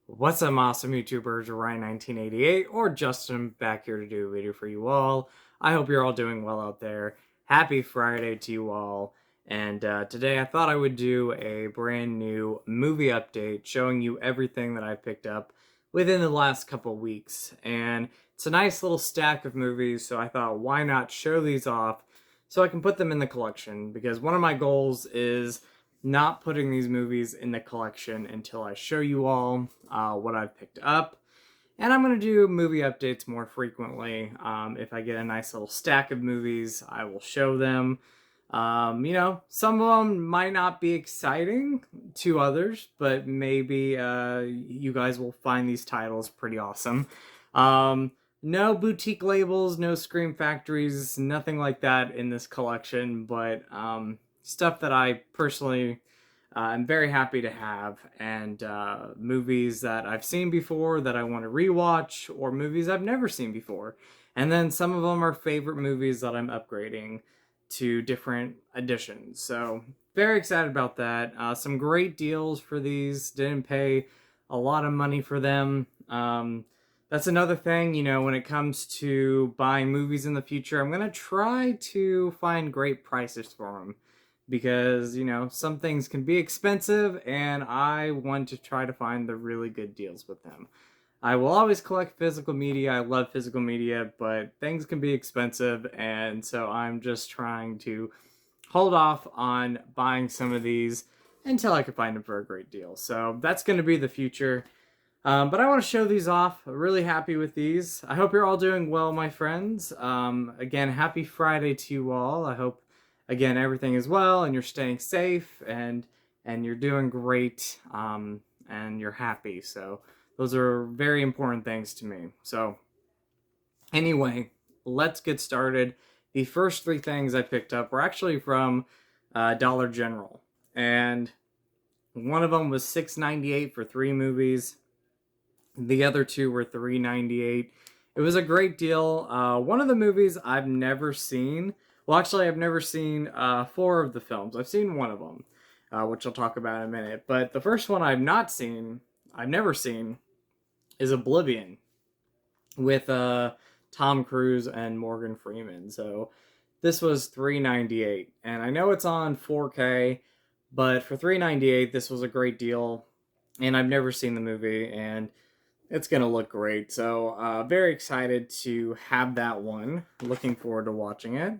What's up, awesome YouTubers? Ryan1988 or Justin back here to do a video for you all. I hope you're all doing well out there. Happy Friday to you all. And today I thought I would do a brand new movie update showing you everything that I picked up within the last couple weeks. And it's a nice little stack of movies, so I thought why not show these off so I can put them in the collection, because one of my goals is not putting these movies in the collection until I show you all what I've picked up. And I'm going to do movie updates more frequently. If I get a nice little stack of movies, I will show them. Some of them might not be exciting to others, but maybe you guys will find these titles pretty awesome. No boutique labels, no Scream Factories, nothing like that in this collection, but stuff that I personally am very happy to have, and movies that I've seen before that I want to rewatch, or movies I've never seen before. And then some of them are favorite movies that I'm upgrading to different editions. So very excited about that. Some great deals for these. Didn't pay a lot of money for them. That's another thing, when it comes to buying movies in the future, I'm going to try to find great prices for them, because, some things can be expensive and I want to try to find the really good deals with them. I will always collect physical media. I love physical media, but things can be expensive, and so I'm just trying to hold off on buying some of these until I can find them for a great deal. So that's going to be the future. But I want to show these off. I'm really happy with these. I hope you're all doing well, my friends. Again, happy Friday to you all. I hope, again, everything is well and you're staying safe and you're doing great, and you're happy. So those are very important things to me. So anyway, let's get started. The first three things I picked up were actually from Dollar General, and one of them was $6.98 for 3 movies. The other two were $3.98. It was a great deal. One of the movies I've never seen. Well, actually, I've never seen 4 of the films. I've seen one of them, which I'll talk about in a minute. But the first one I've never seen, is Oblivion, with Tom Cruise and Morgan Freeman. So this was $3.98, and I know it's on 4K, but for $3.98, this was a great deal. And I've never seen the movie, and it's going to look great. So very excited to have that one. Looking forward to watching it.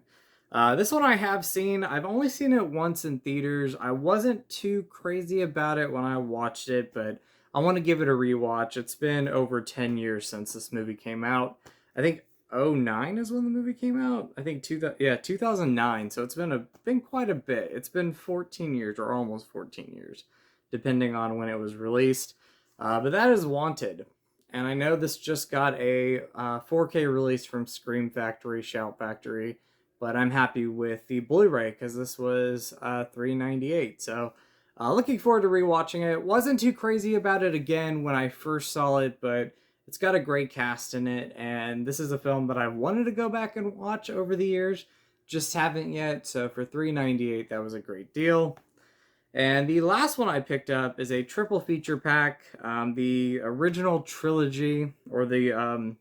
This one I have seen. I've only seen it once in theaters. I wasn't too crazy about it when I watched it, but I want to give it a rewatch. It's been over 10 years since this movie came out. I think '09 is when the movie came out. I think 2009. So it's been quite a bit. It's been 14 years, or almost 14 years, depending on when it was released. But that is Wanted. And I know this just got a 4K release from Scream Factory, Shout Factory, but I'm happy with the Blu-ray because this was $3.98. So looking forward to rewatching it. Wasn't too crazy about it again when I first saw it, but it's got a great cast in it, and this is a film that I wanted to go back and watch over the years, just haven't yet. So for $3.98, that was a great deal. And the last one I picked up is a triple feature pack, the original trilogy, or the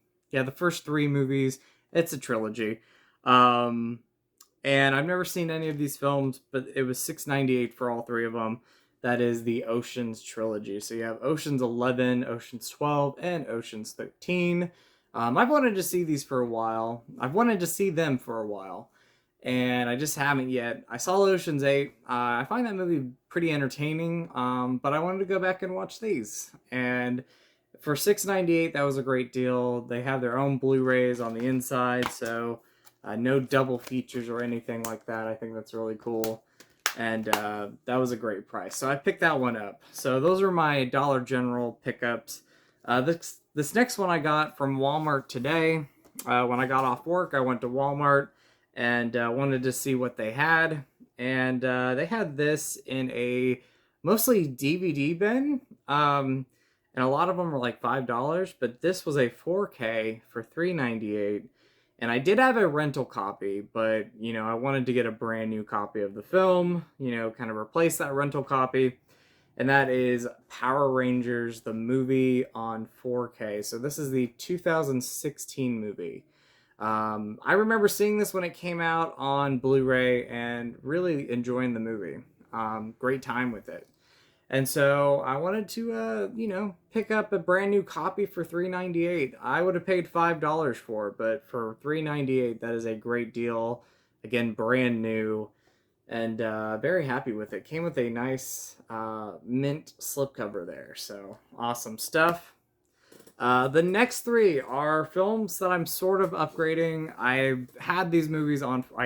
first 3 movies. It's a trilogy. And I've never seen any of these films, but it was $6.98 for all 3 of them. That is the Ocean's trilogy. So you have Ocean's 11, Ocean's 12, and Ocean's 13. I've wanted to see these for a while. I've wanted to see them for a while, and I just haven't yet. I saw Ocean's 8. I find that movie pretty entertaining, but I wanted to go back and watch these. And for $6.98, that was a great deal. They have their own Blu-rays on the inside, so no double features or anything like that. I think that's really cool. And that was a great price. So I picked that one up. So those are my Dollar General pickups. This next one I got from Walmart today. When I got off work, I went to Walmart and wanted to see what they had. And they had this in a mostly DVD bin. And a lot of them were like $5, but this was a 4K for $3.98. And I did have a rental copy, but, I wanted to get a brand new copy of the film, kind of replace that rental copy. and that is Power Rangers, the movie on 4K. So this is the 2016 movie. I remember seeing this when it came out on Blu-ray and really enjoying the movie. Great time with it. And so I wanted to, pick up a brand new copy for $3.98. I would have paid $5 for it, but for $3.98, that is a great deal. Again, brand new, and very happy with it. Came with a nice mint slipcover there, so awesome stuff. The next three are films that I'm sort of upgrading. I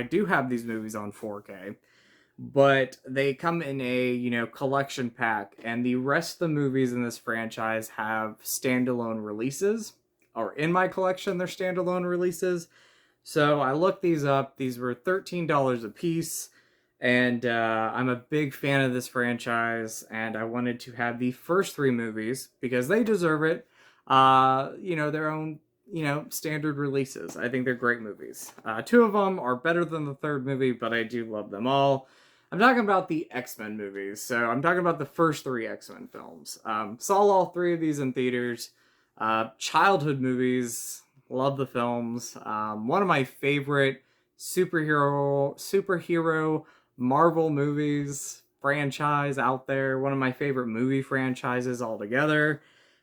do have these movies on 4K, but they come in a collection pack, and the rest of the movies in this franchise have standalone releases, or in my collection they're standalone releases. So I looked these up. These were $13 a piece, and I'm a big fan of this franchise, and I wanted to have the first three movies because they deserve it. Their own standard releases. I think they're great movies. Two of them are better than the third movie, but I do love them all. I'm talking about the X-Men movies, so I'm talking about the first three X-Men films. Saw all three of these in theaters. Childhood movies, love the films. One of my favorite superhero Marvel movies franchise out there. One of my favorite movie franchises altogether.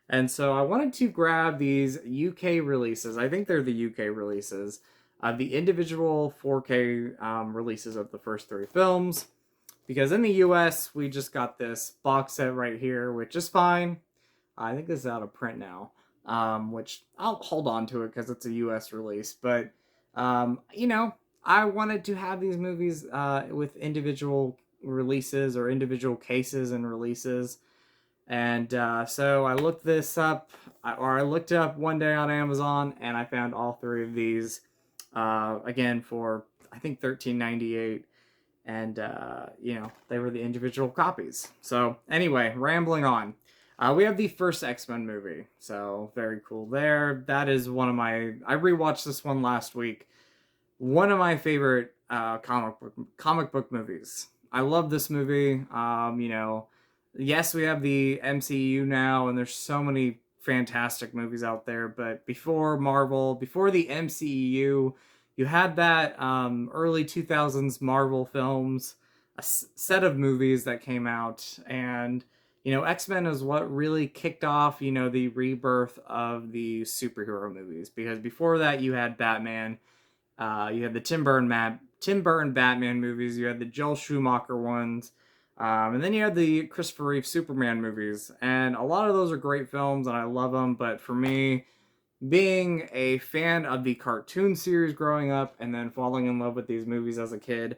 And so I wanted to grab these UK releases. I think they're the UK releases. The individual 4K releases of the first three films. Because in the US, we just got this box set right here, which is fine. I think this is out of print now, which I'll hold on to it because it's a US release. But, I wanted to have these movies with individual releases or individual cases and releases. And so I looked this up, or I looked it up one day on Amazon, and I found all three of these, again, for, I think, $13.98. And, they were the individual copies. So, anyway, rambling on. We have the first X-Men movie, so very cool there. That is one of my... I rewatched this one last week. One of my favorite comic book movies. I love this movie. Yes, we have the MCU now, and there's so many fantastic movies out there, but before Marvel, before the MCU, you had that early 2000s Marvel films, a set of movies that came out, and, X-Men is what really kicked off, the rebirth of the superhero movies, because before that, you had Batman, you had the Tim Burton Batman movies, you had the Joel Schumacher ones, and then you had the Christopher Reeve Superman movies, and a lot of those are great films, and I love them, but for me, being a fan of the cartoon series growing up, and then falling in love with these movies as a kid,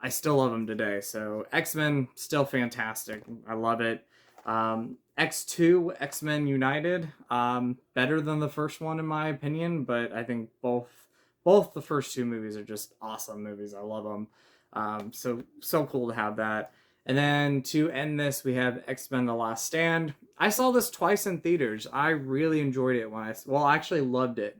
I still love them today, so X-Men, still fantastic, I love it. X2, X-Men United, better than the first one in my opinion, but I think both the first two movies are just awesome movies, I love them. So cool to have that. And then to end this, we have X-Men The Last Stand. I saw this twice in theaters. I really enjoyed it I actually loved it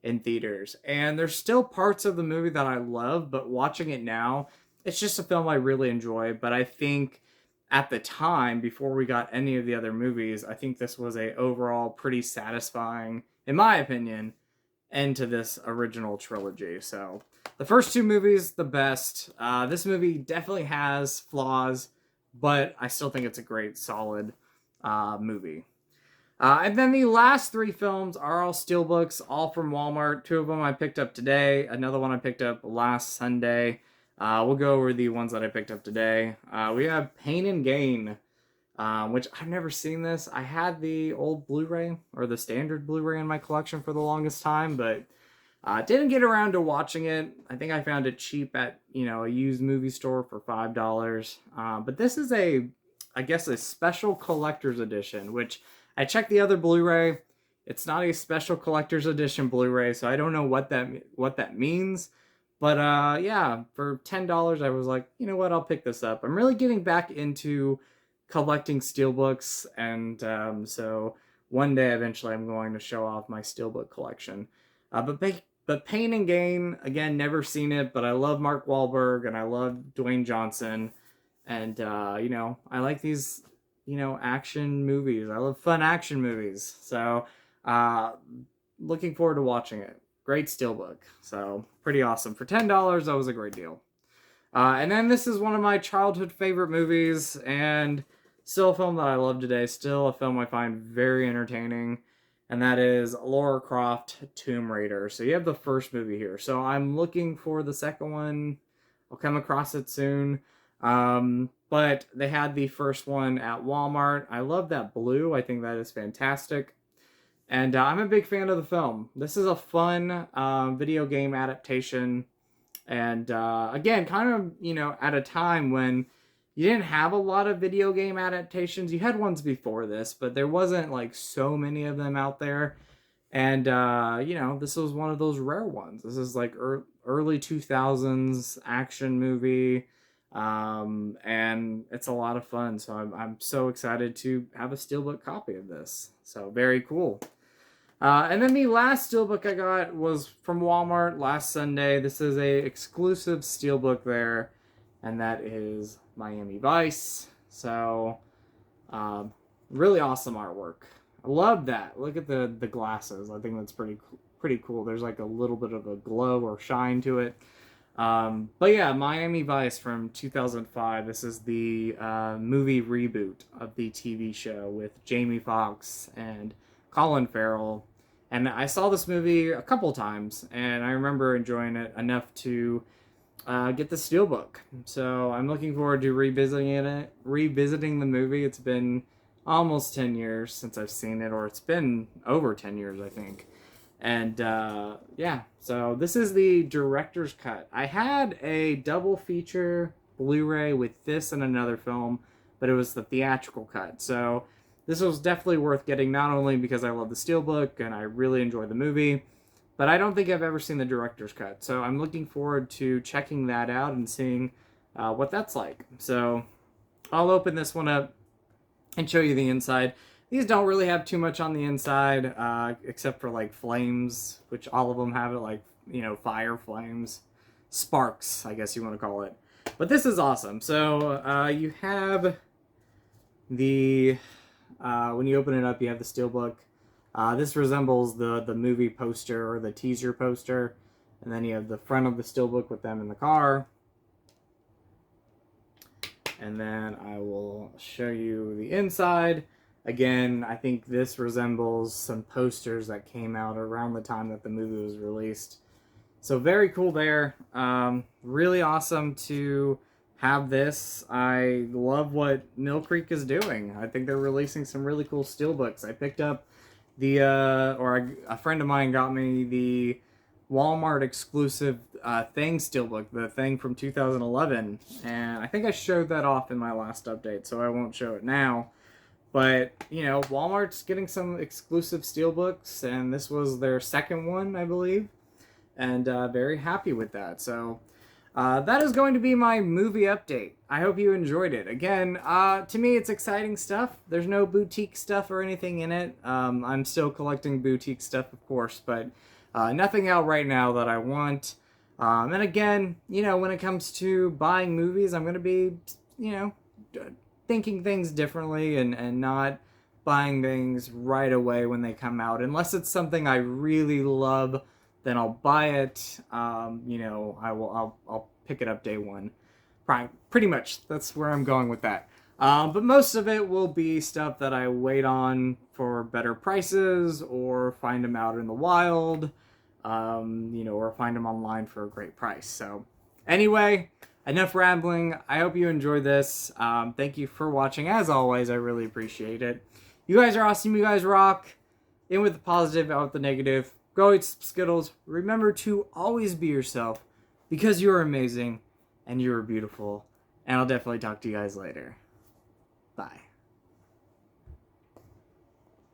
in theaters. And there's still parts of the movie that I love, but watching it now, it's just a film I really enjoy. But I think at the time, before we got any of the other movies, I think this was a overall pretty satisfying, in my opinion, end to this original trilogy. So the first two movies, the best. This movie definitely has flaws, but I still think it's a great, solid movie. And then the last three films are all Steelbooks, all from Walmart. Two of them I picked up today. Another one I picked up last Sunday. We'll go over the ones that I picked up today. We have Pain and Gain, which I've never seen this. I had the old Blu-ray, or the standard Blu-ray in my collection for the longest time, but didn't get around to watching it. I think I found it cheap at, a used movie store for $5. But this is I guess a special collector's edition, which I checked the other Blu-ray. It's not a special collector's edition Blu-ray, so I don't know what that means. But yeah, for $10, I was like, you know what, I'll pick this up. I'm really getting back into collecting Steelbooks, and so one day eventually I'm going to show off my Steelbook collection. But Pain and Gain, again, never seen it, but I love Mark Wahlberg and I love Dwayne Johnson. And, you know, I like these, you know, action movies. I love fun action movies. So, uh, looking forward to watching it. Great Steelbook. So, pretty awesome. For $10, that was a great deal. And then this is one of my childhood favorite movies, and still a film that I love today. Still a film I find very entertaining, and that is Lara Croft Tomb Raider. So you have the first movie here. So I'm looking for the second one. I'll come across it soon. But they had the first one at Walmart. I love that blue. I think that is fantastic. And I'm a big fan of the film. This is a fun video game adaptation. And again, kind of, you know, at a time when you didn't have a lot of video game adaptations. You had ones before this, but there wasn't like so many of them out there. And, you know, this was one of those rare ones. This is like early 2000s action movie. And it's a lot of fun. So I'm so excited to have a Steelbook copy of this. So very cool. And then the last Steelbook I got was from Walmart last Sunday. This is a exclusive Steelbook there, and that is Miami Vice. So, really awesome artwork. I love that. Look at the glasses. I think that's pretty cool. There's like a little bit of a glow or shine to it. But yeah, Miami Vice from 2005. This is the movie reboot of the TV show with Jamie Foxx and Colin Farrell. And I saw this movie a couple times, and I remember enjoying it enough to get the Steelbook. So I'm looking forward to revisiting the movie. It's been almost 10 years since I've seen it, or it's been over 10 years, I think. And yeah, so this is the director's cut. I had a double feature Blu-ray with this and another film, but it was the theatrical cut. So this was definitely worth getting, not only because I love the Steelbook and I really enjoy the movie, but I don't think I've ever seen the director's cut. So I'm looking forward to checking that out and seeing what that's like. So I'll open this one up and show you the inside. These don't really have too much on the inside, except for like flames, which all of them have it, like, you know, fire flames, sparks, I guess you want to call it. But this is awesome. So you have the... when you open it up, you have the Steelbook. This resembles the movie poster or the teaser poster. And then you have the front of the Steelbook with them in the car. And then I will show you the inside. Again, I think this resembles some posters that came out around the time that the movie was released. So very cool there. Really awesome to have this. I love what Mill Creek is doing. I think they're releasing some really cool Steelbooks. I picked up the, a friend of mine got me the Walmart exclusive Thing Steelbook, the Thing from 2011. And I think I showed that off in my last update, so I won't show it now. But, you know, Walmart's getting some exclusive Steelbooks, and this was their second one, I believe. And very happy with that. So that is going to be my movie update. I hope you enjoyed it. Again, to me, it's exciting stuff. There's no boutique stuff or anything in it. I'm still collecting boutique stuff, of course, but nothing out right now that I want. And again, you know, when it comes to buying movies, I'm going to be, you know, thinking things differently and not buying things right away when they come out. Unless it's something I really love, then I'll buy it. You know, I'll pick it up day one. Pretty much, that's where I'm going with that. But most of it will be stuff that I wait on for better prices, or find them out in the wild, you know, or find them online for a great price. So anyway, enough rambling. I hope you enjoyed this. Thank you for watching. As always, I really appreciate it. You guys are awesome. You guys rock. In with the positive, out with the negative. Go eat some Skittles. Remember to always be yourself, because you're amazing and you're beautiful. And I'll definitely talk to you guys later. Bye.